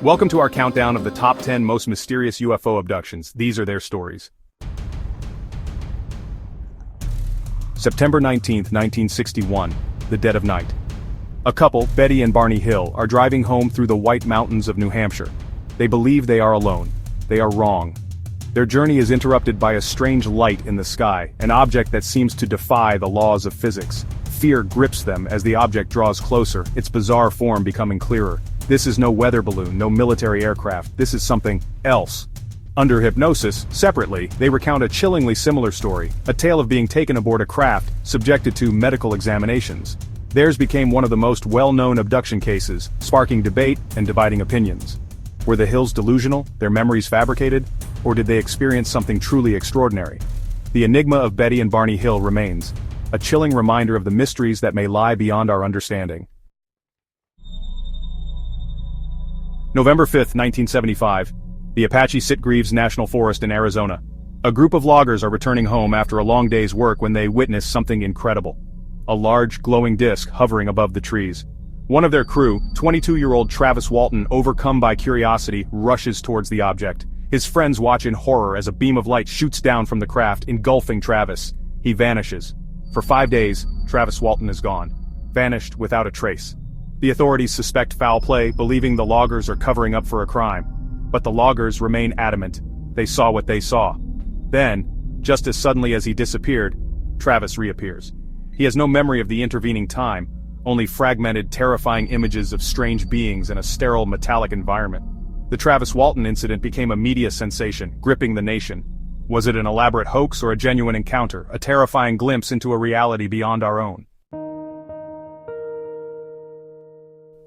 Welcome to our countdown of the top 10 most mysterious UFO abductions. These are their stories. September 19, 1961, the dead of night. A couple, Betty and Barney Hill, are driving home through the White Mountains of New Hampshire. They believe they are alone. They are wrong. Their journey is interrupted by a strange light in the sky, an object that seems to defy the laws of physics. Fear grips them as the object draws closer, its bizarre form becoming clearer. This is no weather balloon, no military aircraft, this is something else. Under hypnosis, separately, they recount a chillingly similar story, a tale of being taken aboard a craft, subjected to medical examinations. Theirs became one of the most well-known abduction cases, sparking debate and dividing opinions. Were the Hills delusional, their memories fabricated, or did they experience something truly extraordinary? The enigma of Betty and Barney Hill remains, a chilling reminder of the mysteries that may lie beyond our understanding. November 5, 1975. The Apache Sitgreaves National Forest in Arizona. A group of loggers are returning home after a long day's work when they witness something incredible. A large, glowing disc hovering above the trees. One of their crew, 22-year-old Travis Walton, overcome by curiosity, rushes towards the object. His friends watch in horror as a beam of light shoots down from the craft, engulfing Travis. He vanishes. For 5 days, Travis Walton is gone. Vanished without a trace. The authorities suspect foul play, believing the loggers are covering up for a crime. But the loggers remain adamant. They saw what they saw. Then, just as suddenly as he disappeared, Travis reappears. He has no memory of the intervening time, only fragmented, terrifying images of strange beings in a sterile, metallic environment. The Travis Walton incident became a media sensation, gripping the nation. Was it an elaborate hoax or a genuine encounter, a terrifying glimpse into a reality beyond our own?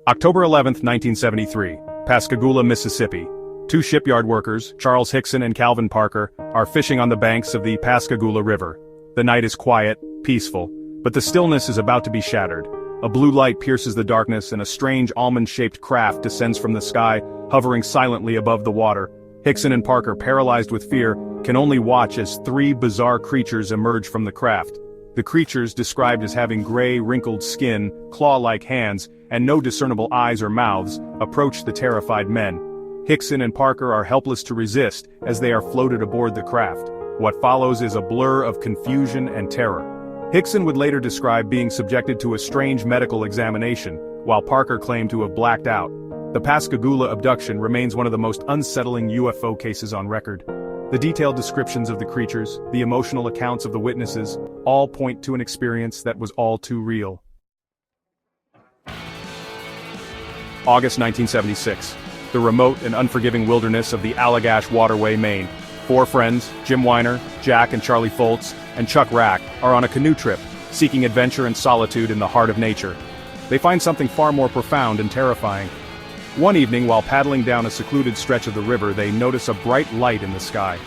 October 11, 1973, Pascagoula, Mississippi. Two shipyard workers, Charles Hickson and Calvin Parker, are fishing on the banks of the Pascagoula River. The night is quiet, peaceful, but the stillness is about to be shattered. A blue light pierces the darkness and a strange almond-shaped craft descends from the sky, hovering silently above the water. Hickson and Parker, paralyzed with fear, can only watch as three bizarre creatures emerge from the craft. The creatures, described as having gray, wrinkled skin, claw-like hands, and no discernible eyes or mouths, approach the terrified men. Hickson and Parker are helpless to resist as they are floated aboard the craft. What follows is a blur of confusion and terror. Hickson would later describe being subjected to a strange medical examination, while Parker claimed to have blacked out. The Pascagoula abduction remains one of the most unsettling UFO cases on record. The detailed descriptions of the creatures, the emotional accounts of the witnesses, all point to an experience that was all too real. August 1976. The remote and unforgiving wilderness of the Allagash Waterway, Maine. Four friends, Jim Weiner, Jack and Charlie Foltz, and Chuck Rack, are on a canoe trip, seeking adventure and solitude in the heart of nature. They find something far more profound and terrifying. One evening, while paddling down a secluded stretch of the river, they notice a bright light in the sky.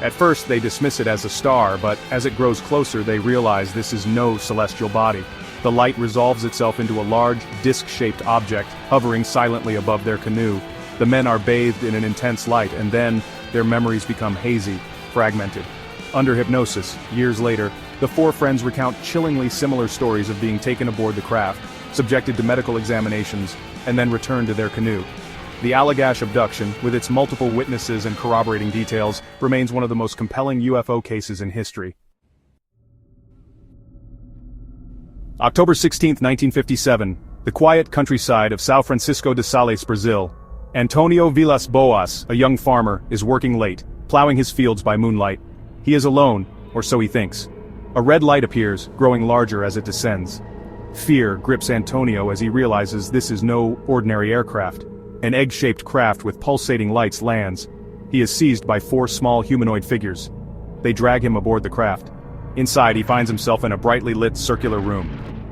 At first, they dismiss it as a star, but as it grows closer, they realize this is no celestial body. The light resolves itself into a large, disc-shaped object, hovering silently above their canoe. The men are bathed in an intense light, and then, their memories become hazy, fragmented. Under hypnosis, years later, the four friends recount chillingly similar stories of being taken aboard the craft, subjected to medical examinations, and then returned to their canoe. The Allagash abduction, with its multiple witnesses and corroborating details, remains one of the most compelling UFO cases in history. October 16, 1957, the quiet countryside of São Francisco de Sales, Brazil. Antonio Vilas Boas, a young farmer, is working late, plowing his fields by moonlight. He is alone, or so he thinks. A red light appears, growing larger as it descends. Fear grips Antonio as he realizes this is no ordinary aircraft. An egg-shaped craft with pulsating lights lands. He is seized by four small humanoid figures. They drag him aboard the craft. Inside, he finds himself in a brightly lit circular room.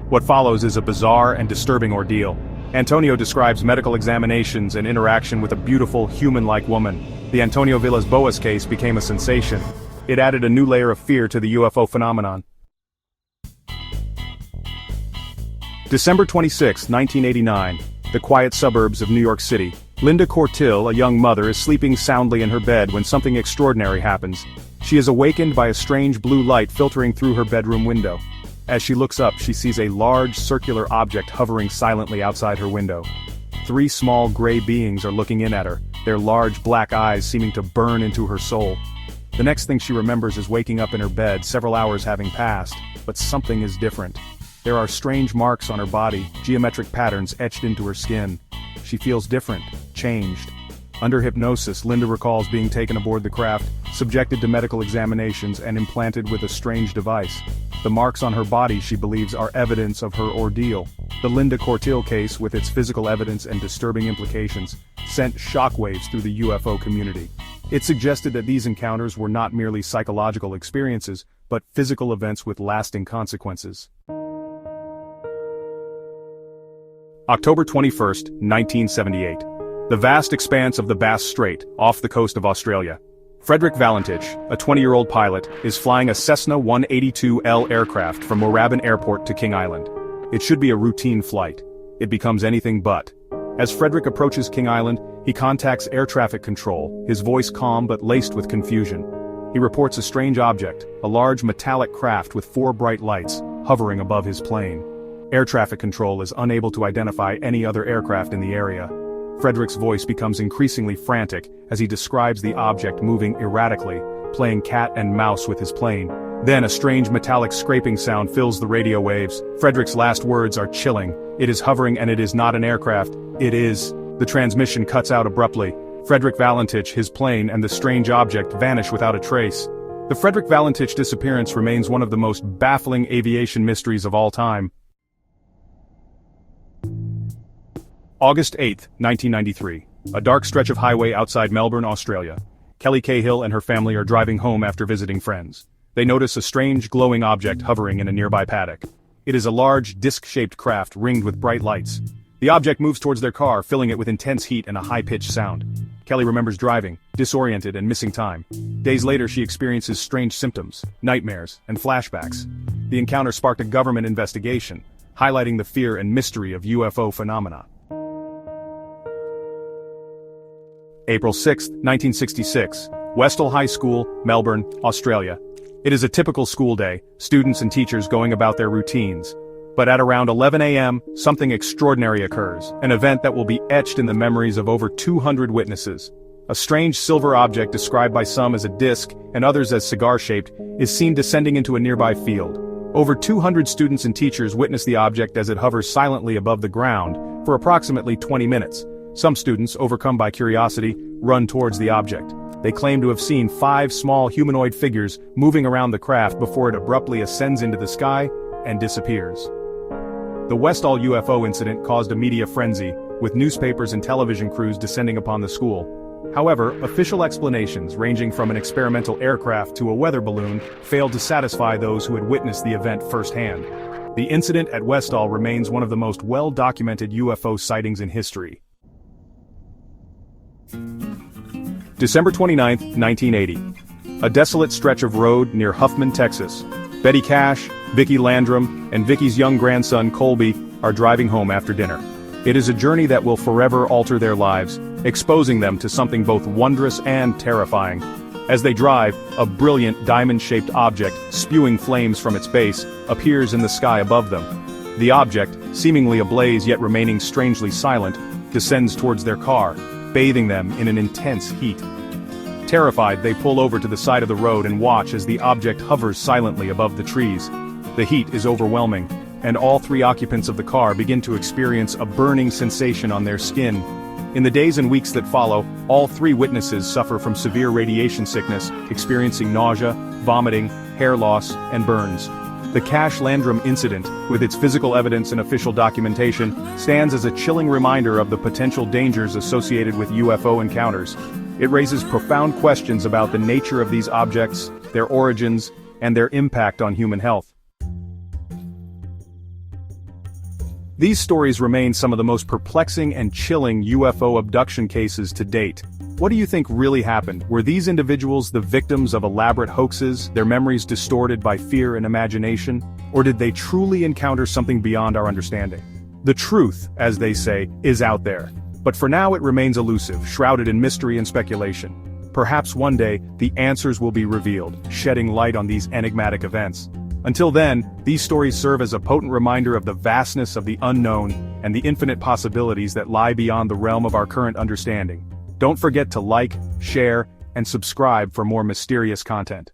What follows is a bizarre and disturbing ordeal. Antonio describes medical examinations and interaction with a beautiful, human-like woman. The Antonio Vilas Boas case became a sensation. It added a new layer of fear to the UFO phenomenon. December 26, 1989. The quiet suburbs of New York City. Linda Cortill, a young mother, is sleeping soundly in her bed when something extraordinary happens. She is awakened by a strange blue light filtering through her bedroom window. As she looks up, she sees a large circular object hovering silently outside her window. Three small gray beings are looking in at her, their large black eyes seeming to burn into her soul. The next thing she remembers is waking up in her bed several hours having passed, but something is different. There are strange marks on her body, geometric patterns etched into her skin. She feels different, changed. Under hypnosis, Linda recalls being taken aboard the craft, subjected to medical examinations and implanted with a strange device. The marks on her body, she believes, are evidence of her ordeal. The Linda Cortil case, with its physical evidence and disturbing implications, sent shockwaves through the UFO community. It suggested that these encounters were not merely psychological experiences, but physical events with lasting consequences. October 21, 1978. The vast expanse of the Bass Strait, off the coast of Australia. Frederick Valentich, a 20-year-old pilot, is flying a Cessna 182L aircraft from Moorabbin Airport to King Island. It should be a routine flight. It becomes anything but. As Frederick approaches King Island, he contacts air traffic control, his voice calm but laced with confusion. He reports a strange object, a large metallic craft with 4 bright lights, hovering above his plane. Air traffic control is unable to identify any other aircraft in the area. Frederick's voice becomes increasingly frantic as he describes the object moving erratically, playing cat and mouse with his plane. Then a strange metallic scraping sound fills the radio waves. Frederick's last words are chilling. It is hovering and it is not an aircraft. It is. The transmission cuts out abruptly. Frederick Valentich, his plane, and the strange object vanish without a trace. The Frederick Valentich disappearance remains one of the most baffling aviation mysteries of all time. August 8, 1993. A dark stretch of highway outside Melbourne, Australia. Kelly Cahill and her family are driving home after visiting friends. They notice a strange glowing object hovering in a nearby paddock. It is a large, disc-shaped craft ringed with bright lights. The object moves towards their car, filling it with intense heat and a high-pitched sound. Kelly remembers driving, disoriented and missing time. Days later she experiences strange symptoms, nightmares, and flashbacks. The encounter sparked a government investigation, highlighting the fear and mystery of UFO phenomena. April 6, 1966, Westall High School, Melbourne, Australia. It is a typical school day, students and teachers going about their routines. But at around 11 a.m., something extraordinary occurs, an event that will be etched in the memories of over 200 witnesses. A strange silver object described by some as a disc and others as cigar-shaped is seen descending into a nearby field. Over 200 students and teachers witness the object as it hovers silently above the ground for approximately 20 minutes. Some students, overcome by curiosity, run towards the object. They claim to have seen 5 small humanoid figures moving around the craft before it abruptly ascends into the sky and disappears. The Westall UFO incident caused a media frenzy, with newspapers and television crews descending upon the school. However, official explanations ranging from an experimental aircraft to a weather balloon failed to satisfy those who had witnessed the event firsthand. The incident at Westall remains one of the most well-documented UFO sightings in history. December 29, 1980. A desolate stretch of road near Huffman, Texas. Betty Cash, Vicki Landrum, and Vicki's young grandson Colby are driving home after dinner. It is a journey that will forever alter their lives, exposing them to something both wondrous and terrifying. As they drive, a brilliant diamond-shaped object, spewing flames from its base, appears in the sky above them. The object, seemingly ablaze yet remaining strangely silent, descends towards their car, bathing them in an intense heat. Terrified, they pull over to the side of the road and watch as the object hovers silently above the trees. The heat is overwhelming, and all 3 occupants of the car begin to experience a burning sensation on their skin. In the days and weeks that follow, all 3 witnesses suffer from severe radiation sickness, experiencing nausea, vomiting, hair loss, and burns. The Cash Landrum incident, with its physical evidence and official documentation, stands as a chilling reminder of the potential dangers associated with UFO encounters. It raises profound questions about the nature of these objects, their origins, and their impact on human health. These stories remain some of the most perplexing and chilling UFO abduction cases to date. What do you think really happened? Were these individuals the victims of elaborate hoaxes, their memories distorted by fear and imagination? Or did they truly encounter something beyond our understanding? The truth, as they say, is out there. But for now it remains elusive, shrouded in mystery and speculation. Perhaps one day, the answers will be revealed, shedding light on these enigmatic events. Until then, these stories serve as a potent reminder of the vastness of the unknown and the infinite possibilities that lie beyond the realm of our current understanding. Don't forget to like, share, and subscribe for more mysterious content.